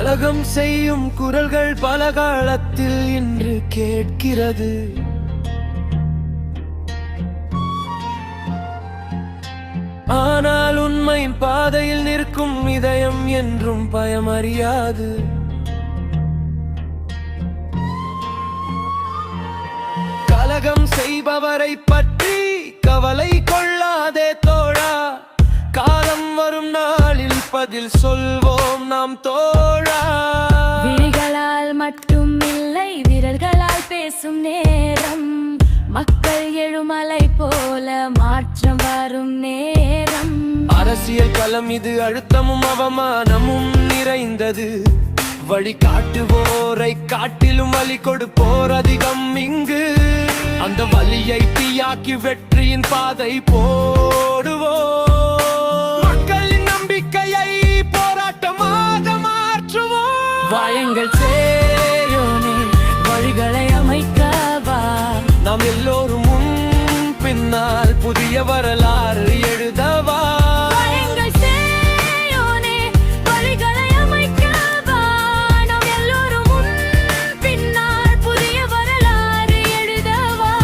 கலகம் செய்யும் குரல்கள் பல காலத்தில் இன்று கேட்கிறது. ஆனால் உண்மையின் பாதையில் நிற்கும் இதயம் என்றும் பயமறியாது. கலகம் செய்பவரை பற்றி கவலை கொள்ளாதே தோழா, காலம் வரும் நாளில் பதில் சொல்வோம் நாம் தோழா. விழிகளால் மட்டும் இல்லை விரல்களால் பேசும் நேரம், மக்கள் எழுமலை போல மாற்றம் வரும் நேரம். அரசியல் களம் இது அழுத்தமும் அவமானமும் நிறைந்தது. வழி காட்டுவோரை காட்டிலும் வழி கொடுப்போர் அதிகம் இங்கு. அந்த வழியை தீயாக்கி வெற்றியின் பாதை போடுவோம். மக்களின் நம்பிக்கையை போராட்டமாக மாற்றுவோம். வாயங்கள் சேயோனே வழிகளை அமைக்கவா, நாம் எல்லோரும் முன் பின்னால் புதிய வரலாறு எழுதவா. வாயங்கள் சேயோனே வழிகளை அமைக்கவா, நாம் எல்லோரும் முன் பின்னால் புதிய வரலாறு எழுதவா.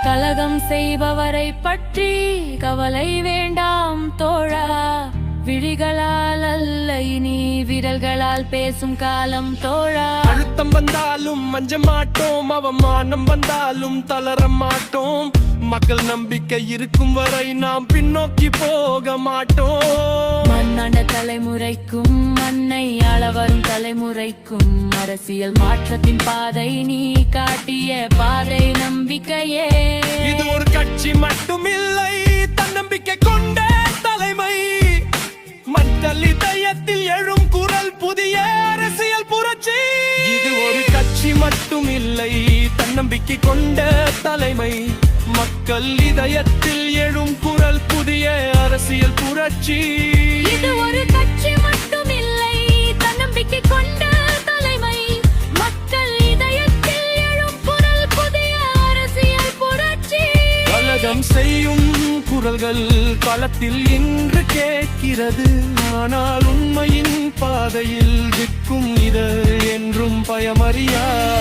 கலகம் செய்பவரை பற்றி கவலை வேண்டாம் தோழா, விழிகளால் அல்ல இனி விரல்களால் பேசும் காலம் தோழா. அழுத்தம் வந்தாலும் மஞ்ச மாட்டோம், அவமானம் வந்தாலும் தளர மாட்டோம். மக்கள் நம்பிக்கை இருக்கும் வரை நாம் பின்னோக்கி போக மாட்டோம். மண்ணாண்ட தலைமுறைக்கும் மண்ணை ஆள வரும் தலைமுறைக்கும் அரசியல் மாற்றத்தின் பாதை நீ காட்டிய பாதை நம்பிக்கையே. இது ஒரு கட்சி மட்டுமில்லை, தன்னம்பிக்கை கொண்ட தலைமை. மக்கள் இதயத்தில் எழும் குரல் புதிய அரசியல் புரட்சி. இது ஒரு கட்சி மட்டுமில்லை, தன்னம்பிக்கை கொண்ட தலைமை. மக்கள் இதயத்தில் எழும் குரல் புதிய அரசியல் புரட்சி. இது ஒரு கட்சி மட்டுமில்லை, தன்னம்பிக்கை கொண்ட தலைமை. மக்கள் இதயத்தில் எழும் குரல் புதிய அரசியல் புரட்சி. கலகம் செய்யும் குரல்கள் களத்தில் இன்று கேட்கிறது. ஆனால் உண்மையின் பாதையில் நிற்கும் இதழ் என்றும் பயமறியாது.